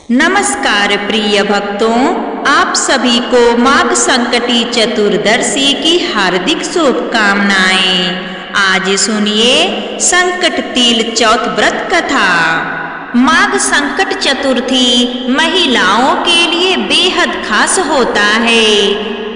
नमस्कार प्रिय भक्तों, आप सभी को माघ संकटी चतुर्दशी की हार्दिक शुभकामनाएं। आज सुनिए संकट तिल चौथ व्रत कथा। माघ संकट चतुर्थी महिलाओं के लिए बेहद खास होता है।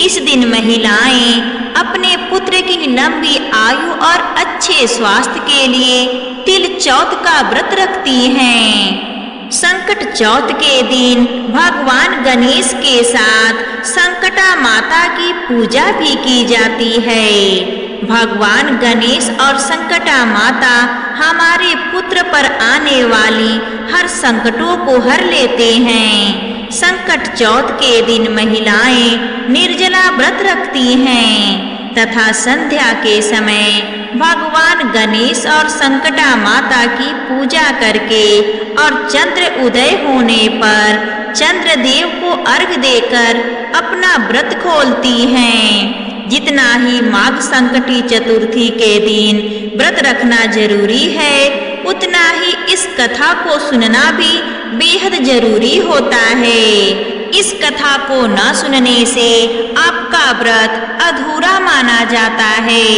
इस दिन महिलाएं अपने पुत्र की लंबी आयु और अच्छे स्वास्थ्य के लिए तिल चौथ का व्रत रखती हैं। संकट चौथ के दिन भगवान गणेश के साथ संकटा माता की पूजा भी की जाती है। भगवान गणेश और संकटा माता हमारे पुत्र पर आने वाली हर संकटों को हर लेते हैं। संकट चौथ के दिन महिलाएं निर्जला व्रत रखती हैं तथा संध्या के समय भगवान गणेश और संकटा माता की पूजा करके और चंद्र उदय होने पर चंद्रदेव को अर्घ देकर अपना व्रत खोलती हैं। जितना ही माघ संकटी चतुर्थी के दिन व्रत रखना जरूरी है, उतना ही इस कथा को सुनना भी बेहद जरूरी होता है। इस कथा को न सुनने से आपका व्रत अधूरा माना जाता है।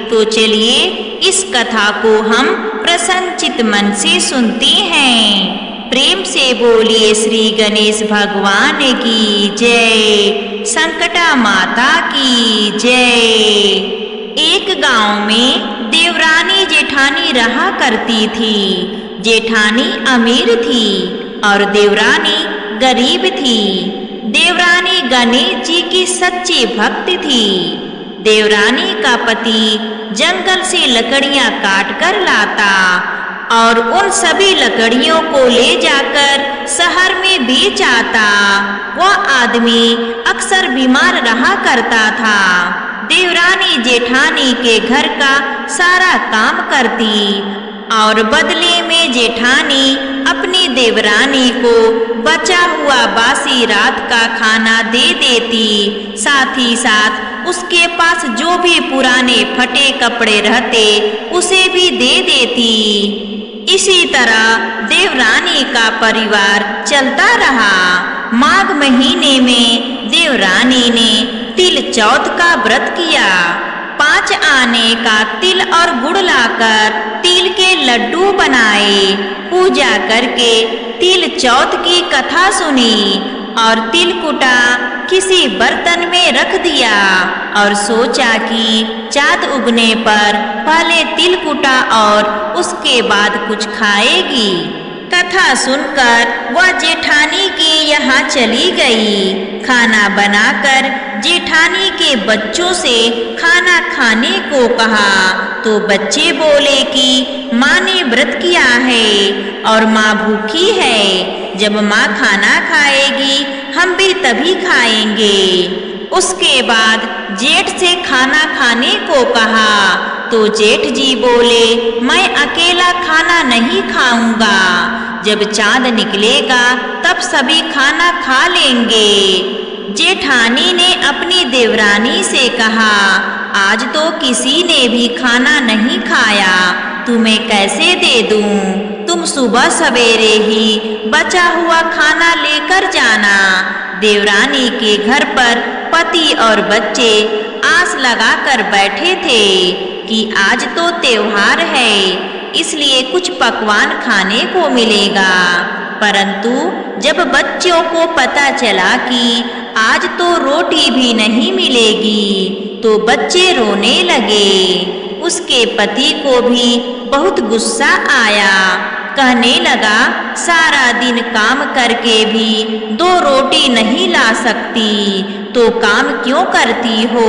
तो चलिए इस कथा को हम प्रसन्नचित मन से सुनते हैं। प्रेम से बोलिए श्री गणेश भगवान की जय, संकटा माता की जय। एक गांव में देवरानी जेठानी रहा करती थी। जेठानी अमीर थी और देवरानी गरीब थी। देवरानी गणेश जी की सच्ची भक्त थी। देवरानी का पति जंगल से लकड़ियां काट कर लाता और उन सभी लकड़ियों को ले जाकर शहर में बेच आता। वह आदमी अक्सर बीमार रहा करता था। देवरानी जेठानी के घर का सारा काम करती और बदले में जेठानी अपनी देवरानी को बचा हुआ बासी रात का खाना दे देती। साथ ही साथ उसके पास जो भी पुराने फटे कपड़े रहते उसे भी दे देती। इसी तरह देवरानी का परिवार चलता रहा। माघ महीने में देवरानी ने तिल चौथ का व्रत किया। 5 आने का तिल और गुड़ लाकर तिल के लड्डू बनाए। पूजा करके तिल चौथ की कथा सुनी और तिल कुटा किसी बर्तन में रख दिया और सोचा कि चाँद उगने पर पहले तिल कुटा और उसके बाद कुछ खाएगी। कथा सुनकर वह जेठानी के यहाँ चली गई। खाना बनाकर जेठानी के बच्चों से खाना खाने को कहा तो बच्चे बोले कि माँ ने व्रत किया है और माँ भूखी है। जब माँ खाना खाएगी हम भी तभी खाएंगे। उसके बाद जेठ से खाना खाने को कहा तो जेठ जी बोले मैं अकेला खाना नहीं खाऊंगा। जब चाँद निकलेगा तब सभी खाना खा लेंगे। जेठानी ने अपनी देवरानी से कहा आज तो किसी ने भी खाना नहीं खाया, तुम्हें कैसे दे दूं? तुम सुबह सवेरे ही बचा हुआ खाना लेकर जाना। देवरानी के घर पर पति और बच्चे आस लगाकर बैठे थे कि आज तो त्योहार है, इसलिए कुछ पकवान खाने को मिलेगा। परंतु जब बच्चों को पता चला कि आज तो रोटी भी नहीं मिलेगी तो बच्चे रोने लगे। उसके पति को भी बहुत गुस्सा आया। कहने लगा सारा दिन काम करके भी 2 रोटी नहीं ला सकती तो काम क्यों करती हो?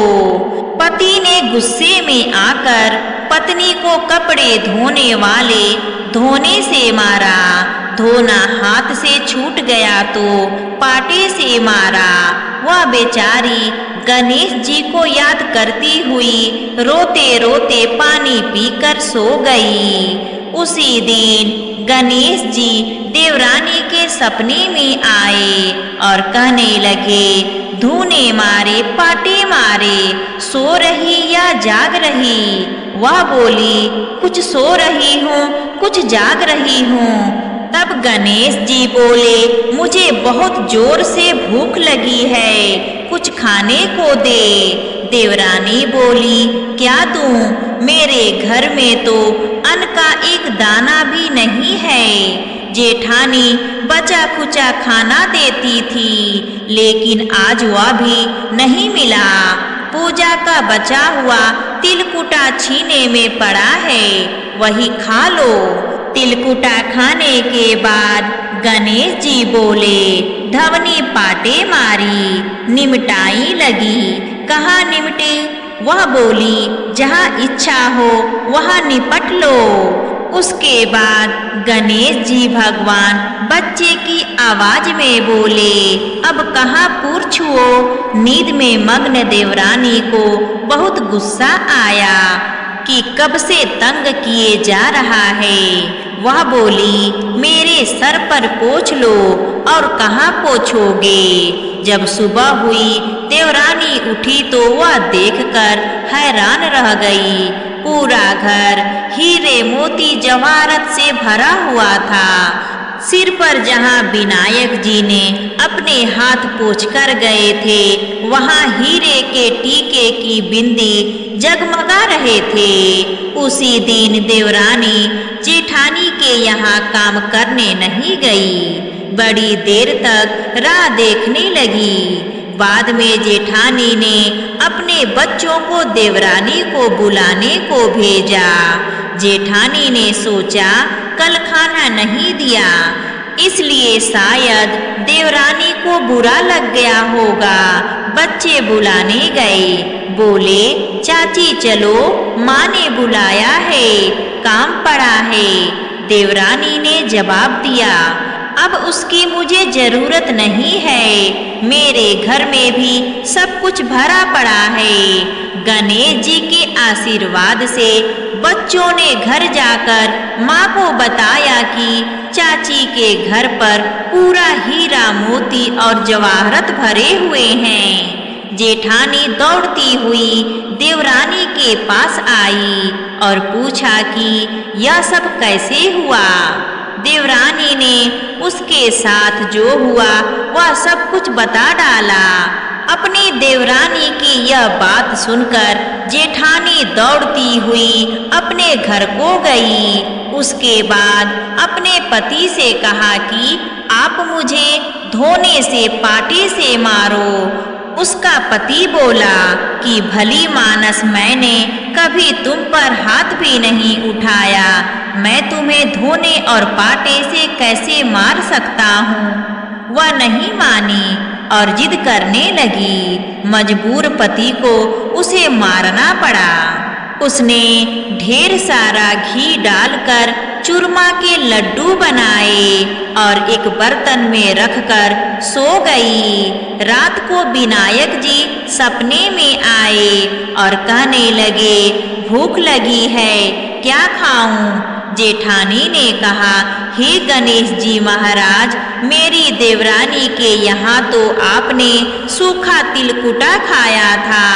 पति ने गुस्से में आकर पत्नी को कपड़े धोने वाले धोने से मारा। धोना हाथ से छूट गया तो पाटे से मारा। वह बेचारी गणेश जी को याद करती हुई रोते रोते पानी पीकर सो गई। उसी दिन गणेश जी देवरानी के सपने में आए और कहने लगे धूने मारे पाटे मारे, सो रही या जाग रही? वह बोली कुछ सो रही हूँ कुछ जाग रही हूँ। तब गणेश जी बोले, मुझे बहुत जोर से भूख लगी है, कुछ खाने को दे। देवरानी बोली, क्या दूं? मेरे घर में तो अन्न का एक दाना भी नहीं है। जेठानी बचा खुचा खाना देती थी, लेकिन आज वह भी नहीं मिला। पूजा का बचा हुआ तिलकुटा छीने में पड़ा है, वही खा लो। तिलकुटा खाने के बाद गणेश जी बोले, धवनी पाटे मारी, निमटाई लगी। कहाँ निमटे? वह बोली, जहाँ इच्छा हो वहाँ निपट लो। उसके बाद गणेश जी भगवान बच्चे की आवाज में बोले, अब कहाँ पुर छुओ। नींद में मग्न देवरानी को बहुत गुस्सा आया कि कब से तंग किए जा रहा है। वह बोली, मेरे सर पर पोंछ लो। और कहाँ पोंछोगे? जब सुबह हुई देवरानी उठी तो वह देखकर हैरान रह गई। पूरा घर हीरे मोती जवाहरात से भरा हुआ था। सिर पर जहाँ विनायक जी ने अपने हाथ पोंछ कर गए थे, वहाँ हीरे के टीके की बिंदी जगमगा रहे थे। उसी दिन देवरानी जेठानी के यहाँ काम करने नहीं गई, बड़ी देर तक राह देखने लगी। बाद में जेठानी ने अपने बच्चों को देवरानी को बुलाने को भेजा। जेठानी ने सोचा कल खाना नहीं दिया, इसलिए शायद देवरानी को बुरा लग गया होगा। बच्चे बुलाने गए, बोले, चाची चलो, माँ ने बुलाया है, काम पड़ा है। देवरानी ने जवाब दिया, अब उसकी मुझे जरूरत नहीं है, मेरे घर में भी सब कुछ भरा पड़ा है। गणेश जी के आशीर्वाद से बच्चों ने घर जाकर माँ को बताया कि चाची के घर पर पूरा हीरा मोती और जवाहरात भरे हुए हैं। जेठानी दौड़ती हुई देवरानी के पास आई और पूछा कि यह सब कैसे हुआ। देवरानी ने उसके साथ जो हुआ वह सब कुछ बता डाला। अपनी देवरानी की यह बात सुनकर जेठानी दौड़ती हुई अपने घर को गई। उसके बाद अपने पति से कहा कि आप मुझे धोने से पाटे से मारो। उसका पति बोला कि भली मानस, मैंने कभी तुम पर हाथ भी नहीं उठाया, मैं तुम्हें धोने और पाटे से कैसे मार सकता हूँ। वह नहीं मानी और जिद करने लगी। मजबूर पति को उसे मारना पड़ा। उसने ढेर सारा घी डालकर चूरमा के लड्डू बनाए और एक बर्तन में रखकर सो गई। रात को विनायक जी सपने में आए और कहने लगे, भूख लगी है, क्या खाऊं? जेठानी ने कहा, हे गणेश जी महाराज, मेरी देवरानी के यहाँ तो आपने सूखा तिलकुटा खाया था,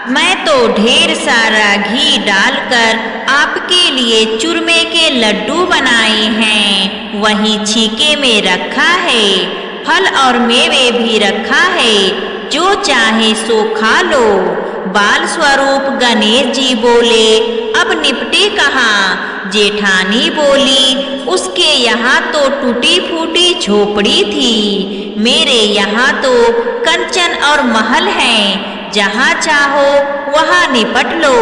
मैं तो ढेर सारा घी डालकर आपके लिए चूरमे के लड्डू बनाए हैं, वहीं छीके में रखा है, फल और मेवे भी रखा है, जो चाहे सो खा लो। बाल स्वरूप गणेश जी बोले, अब निपटे कहाँ? जेठानी बोली, उसके यहाँ तो टूटी फूटी झोपड़ी थी, मेरे यहाँ तो कंचन और महल हैं, जहाँ चाहो वहाँ निपट लो।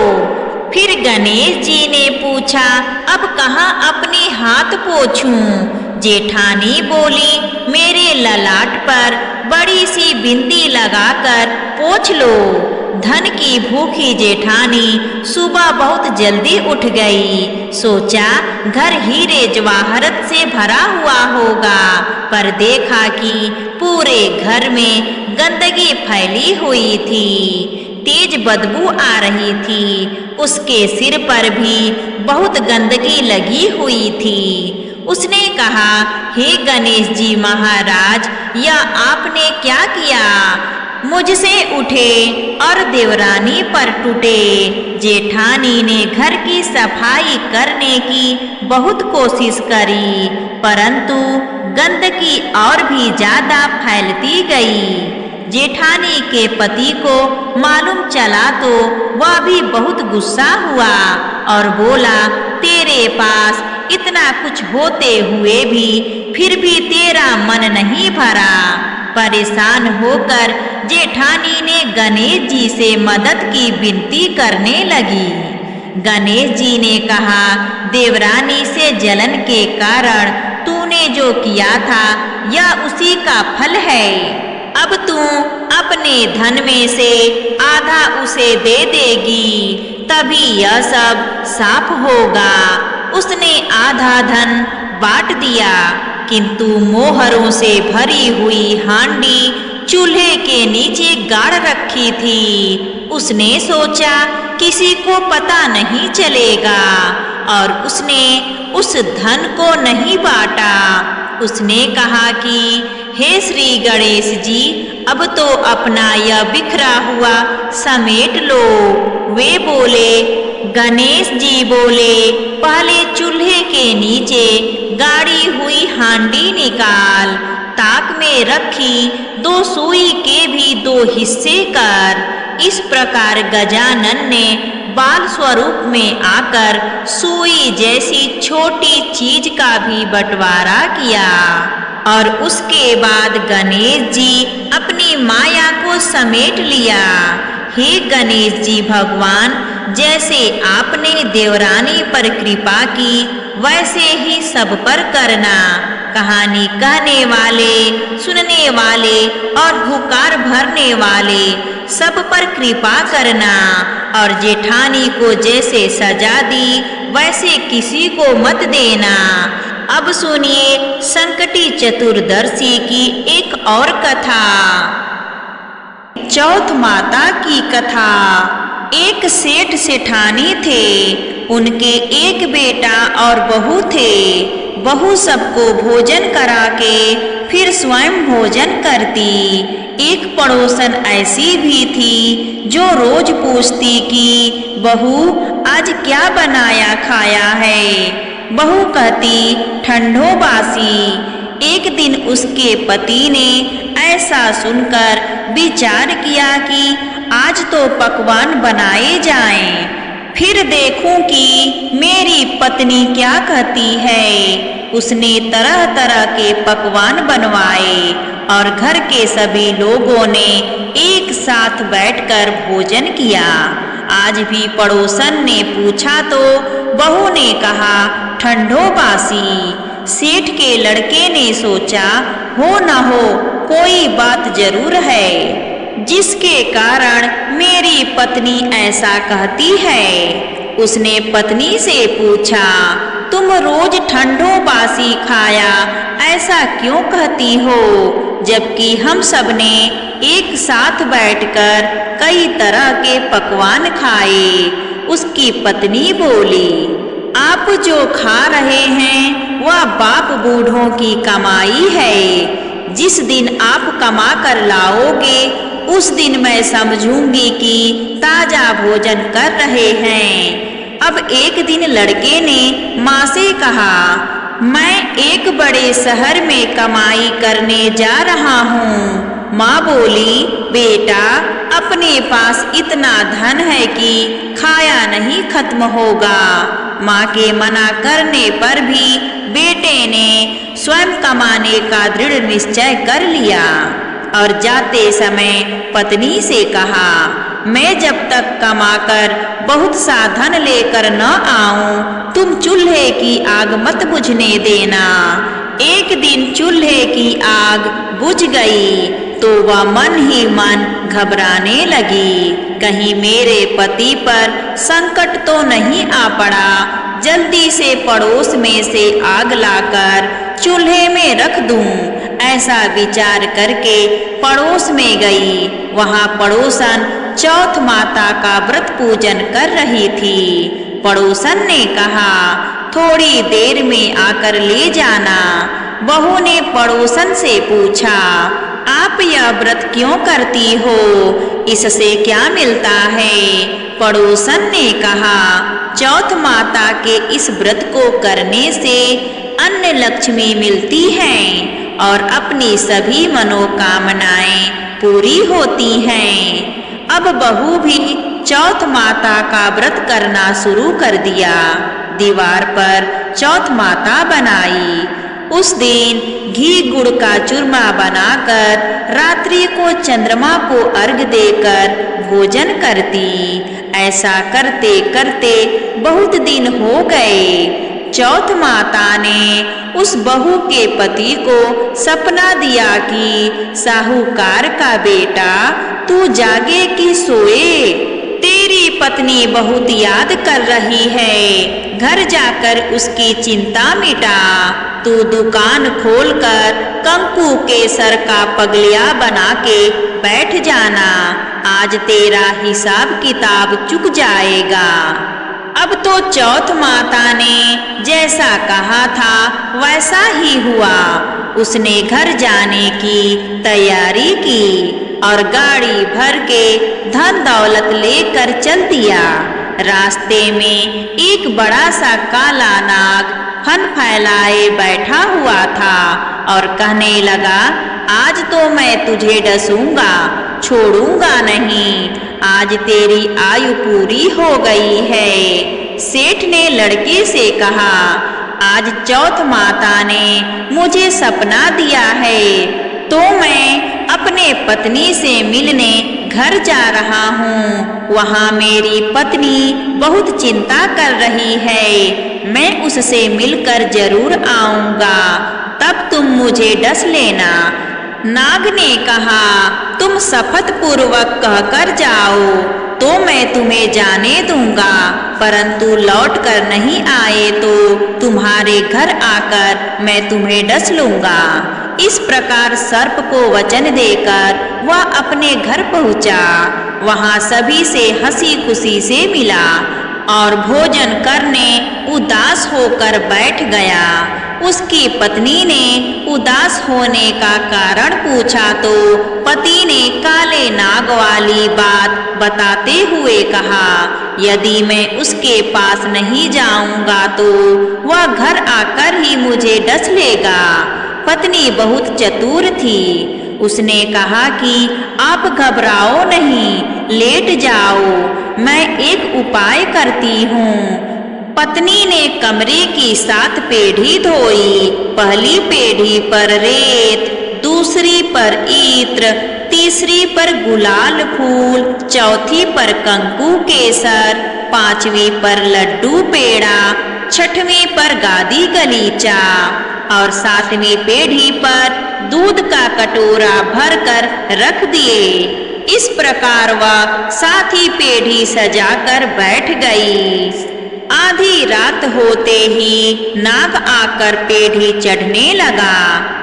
फिर गणेश जी ने पूछा, अब कहाँ अपने हाथ पोंछूं? जेठानी बोली, मेरे ललाट पर बड़ी सी बिंदी लगाकर पोंछ लो। धन की भूखी जेठानी सुबह बहुत जल्दी उठ गई। सोचा घर हीरे जवाहरात से भरा हुआ होगा, पर देखा कि पूरे घर में गंदगी फैली हुई थी, तेज बदबू आ रही थी। उसके सिर पर भी बहुत गंदगी लगी हुई थी। उसने कहा, हे गणेश जी महाराज, यह आपने क्या किया? मुझसे उठे और देवरानी पर टूटे। जेठानी ने घर की सफाई करने की बहुत कोशिश करी, परंतु गंदगी और भी ज्यादा फैलती गई। जेठानी के पति को मालूम चला तो वह भी बहुत गुस्सा हुआ और बोला, तेरे पास इतना कुछ होते हुए भी फिर भी तेरा मन नहीं भरा। परेशान होकर जेठानी ने गणेश जी से मदद की विनती करने लगी। गणेश जी ने कहा, देवरानी से जलन के कारण तूने जो किया था यह उसी का फल है। अब तू अपने धन में से आधा उसे दे देगी, तभी यह सब साफ होगा। उसने आधा धन बांट दिया, किंतु मोहरों से भरी हुई हांडी चूल्हे के नीचे गाड़ रखी थी। उसने सोचा किसी को पता नहीं चलेगा और उसने उस धन को नहीं बांटा। उसने कहा कि हे श्री गणेश जी, अब तो अपना यह बिखरा हुआ समेट लो। वे बोले, गणेश जी बोले, पहले चूल्हे के नीचे गाड़ी हुई हांडी निकाल, ताक में रखी 2 सुई के भी 2 हिस्से कर। इस प्रकार गजानन ने बाल स्वरूप में आकर सुई जैसी छोटी चीज का भी बंटवारा किया और उसके बाद गणेश जी अपनी माया को समेट लिया। हे गणेश जी भगवान, जैसे आपने देवरानी पर कृपा की वैसे ही सब पर करना। कहानी कहने वाले, सुनने वाले और हुकार भरने वाले सब पर कृपा करना और जेठानी को जैसे सजा दी वैसे किसी को मत देना। अब सुनिए संकटी चतुर्दशी की एक और कथा। चौथ माता की कथा। एक सेठ सेठानी थे, उनके एक बेटा और बहू थे। बहू सबको भोजन करा के फिर स्वयं भोजन करती। एक पड़ोसन ऐसी भी थी जो रोज पूछती कि बहू आज क्या बनाया खाया है। बहू कहती ठंडो बासी। एक दिन उसके पति ने ऐसा सुनकर विचार किया कि आज तो पकवान बनाए जाएं, फिर देखूं कि मेरी पत्नी क्या कहती है। उसने तरह तरह के पकवान बनवाए और घर के सभी लोगों ने एक साथ बैठकर भोजन किया। आज भी पड़ोसन ने पूछा तो बहू ने कहा ठंडो बासी। सेठ के लड़के ने सोचा हो न हो कोई बात जरूर है जिसके कारण मेरी पत्नी ऐसा कहती है। उसने पत्नी से पूछा, तुम रोज ठंडो बासी खाया ऐसा क्यों कहती हो, जबकि हम सबने एक साथ बैठकर कई तरह के पकवान खाए। उसकी पत्नी बोली, आप जो खा रहे हैं वह बाप बूढ़ों की कमाई है। जिस दिन आप कमा कर लाओगे उस दिन मैं समझूंगी कि ताजा भोजन कर रहे हैं। अब एक दिन लड़के ने माँ से कहा, मैं एक बड़े शहर में कमाई करने जा रहा हूँ। माँ बोली, बेटा अपने पास इतना धन है कि खाया नहीं खत्म होगा। माँ के मना करने पर भी बेटे ने स्वयं कमाने का दृढ़ निश्चय कर लिया और जाते समय पत्नी से कहा, मैं जब तक कमाकर बहुत सा धन लेकर न आऊं तुम चूल्हे की आग मत बुझने देना। एक दिन चूल्हे की आग बुझ गई तो वह मन ही मन घबराने लगी, कहीं मेरे पति पर संकट तो नहीं आ पड़ा। जल्दी से पड़ोस में से आग लाकर चूल्हे में रख दूं। ऐसा विचार करके पड़ोस में गई। वहां पड़ोसन चौथ माता का व्रत पूजन कर रही थी। पड़ोसन ने कहा, थोड़ी देर में आकर ले जाना। बहू ने पड़ोसन से पूछा, आप यह व्रत क्यों करती हो? इससे क्या मिलता है? पड़ोसन ने कहा, चौथ माता के इस व्रत को करने से अन्न लक्ष्मी मिलती है और अपनी सभी मनोकामनाएं पूरी होती हैं। अब बहू भी चौथ माता का व्रत करना शुरू कर दिया। दीवार पर चौथ माता बनाई। उस दिन घी गुड़ का चूरमा बनाकर रात्रि को चंद्रमा को अर्घ देकर भोजन करती। ऐसा करते करते बहुत दिन हो गए। चौथ माता ने उस बहू के पति को सपना दिया कि साहूकार का बेटा तू जागे कि सोए? तेरी पत्नी बहुत याद कर रही है, घर जाकर उसकी चिंता मिटा। तू दुकान खोलकर कंकु केसर का पगलिया बना के बैठ जाना, आज तेरा हिसाब किताब चुक जाएगा। अब तो चौथ माता ने जैसा कहा था वैसा ही हुआ। उसने घर जाने की तैयारी की और गाड़ी भर के धन दौलत लेकर चल दिया। रास्ते में एक बड़ा सा काला नाग फन फैलाए बैठा हुआ था और कहने लगा, आज तो मैं तुझे डसूंगा, छोड़ूंगा नहीं। आज तेरी आयु पूरी हो गई है। सेठ ने लड़के से कहा, आज चौथ माता ने मुझे सपना दिया है तो मैं अपने पत्नी से मिलने घर जा रहा हूँ। वहाँ मेरी पत्नी बहुत चिंता कर रही है। मैं उससे मिलकर जरूर आऊँगा, तब तुम मुझे डस लेना। नाग ने कहा, तुम शपथ पूर्वक कहकर जाओ तो मैं तुम्हें जाने दूंगा, परंतु लौट कर नहीं आए तो तुम्हारे घर आकर मैं तुम्हें डस लूंगा। इस प्रकार सर्प को वचन देकर वह अपने घर पहुंचा। वहां सभी से हंसी खुशी से मिला और भोजन करने उदास होकर बैठ गया। उसकी पत्नी ने उदास होने का कारण पूछा तो पति ने काले नाग वाली बात बताते हुए कहा, यदि मैं उसके पास नहीं जाऊंगा तो वह घर आकर ही मुझे डस लेगा। पत्नी बहुत चतुर थी। उसने कहा कि आप घबराओ नहीं, लेट जाओ, मैं एक उपाय करती हूँ। पत्नी ने कमरे की 7 पेढ़ी धोई। पहली पेढ़ी पर रेत, दूसरी पर इत्र, तीसरी पर गुलाल फूल, चौथी पर कंकु केसर, 5वीं पर लड्डू पेड़ा, 6वीं पर गादी गलीचा और 7वीं पेढ़ी पर दूध का कटोरा भरकर रख दिए। इस प्रकार वह 7वीं पेढ़ी सजाकर बैठ गई। आधी रात होते ही नाग आकर पेढ़ी चढ़ने लगा।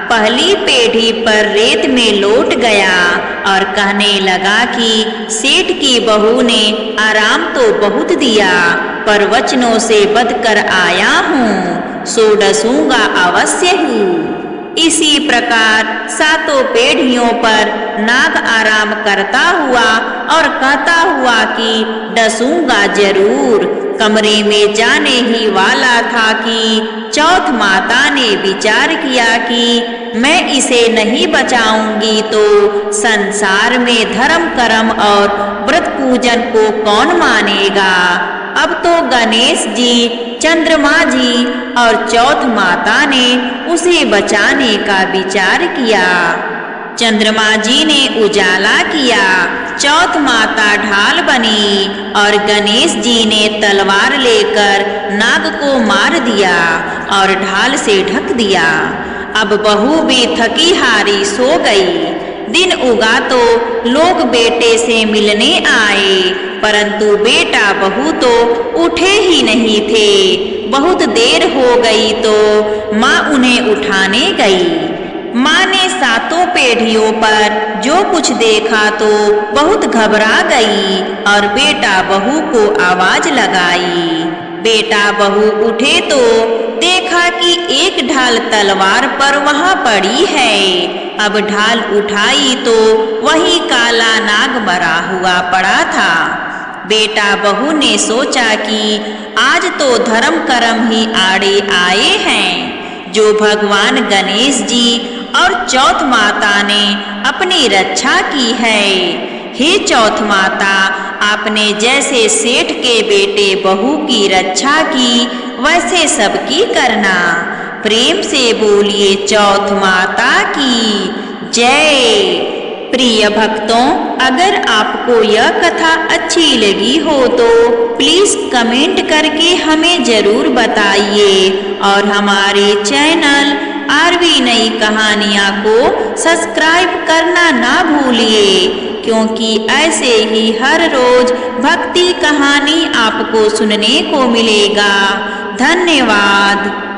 पहली पेढ़ी पर रेत में लौट गया और कहने लगा कि सेठ की बहू ने आराम तो बहुत दिया, पर वचनों से बदकर आया हूँ, सो डसूंगा अवश्य ही। इसी प्रकार 7 पेढ़ियों पर नाग आराम करता हुआ और कहता हुआ कि डसूंगा जरूर। कमरे में जाने ही वाला था कि चौथ माता ने विचार किया कि मैं इसे नहीं बचाऊंगी तो संसार में धर्म कर्म और व्रत पूजन को कौन मानेगा। अब तो गणेश जी, चंद्रमा जी और चौथ माता ने उसे बचाने का विचार किया। चंद्रमा जी ने उजाला किया, चौथ माता ढाल बनी और गणेश जी ने तलवार लेकर नाग को मार दिया और ढाल से ढक दिया। अब बहू भी थकी हारी सो गई। दिन उगा तो लोग बेटे से मिलने आए, परंतु बेटा बहू तो उठे ही नहीं थे। बहुत देर हो गई तो माँ उन्हें उठाने गई। माँ ने 7 पेढ़ियों पर जो कुछ देखा तो बहुत घबरा गई और बेटा बहू को आवाज लगाई। बेटा बहू उठे तो देखा कि एक ढाल तलवार पर वहां पड़ी है। अब ढाल उठाई तो वही काला नाग मरा हुआ पड़ा था। बेटा बहू ने सोचा कि आज तो धर्म कर्म ही आड़े आए हैं, जो भगवान गणेश जी और चौथ माता ने अपनी रक्षा की है। हे चौथ माता, आपने जैसे सेठ के बेटे बहू की रक्षा की, वैसे सबकी करना। प्रेम से बोलिए चौथ माता की जय। प्रिय भक्तों, अगर आपको यह कथा अच्छी लगी हो तो प्लीज कमेंट करके हमें जरूर बताइए और हमारे चैनल आरवी नई कहानियाँ को सब्सक्राइब करना ना भूलिए, क्योंकि ऐसे ही हर रोज भक्ति कहानी आपको सुनने को मिलेगा। धन्यवाद।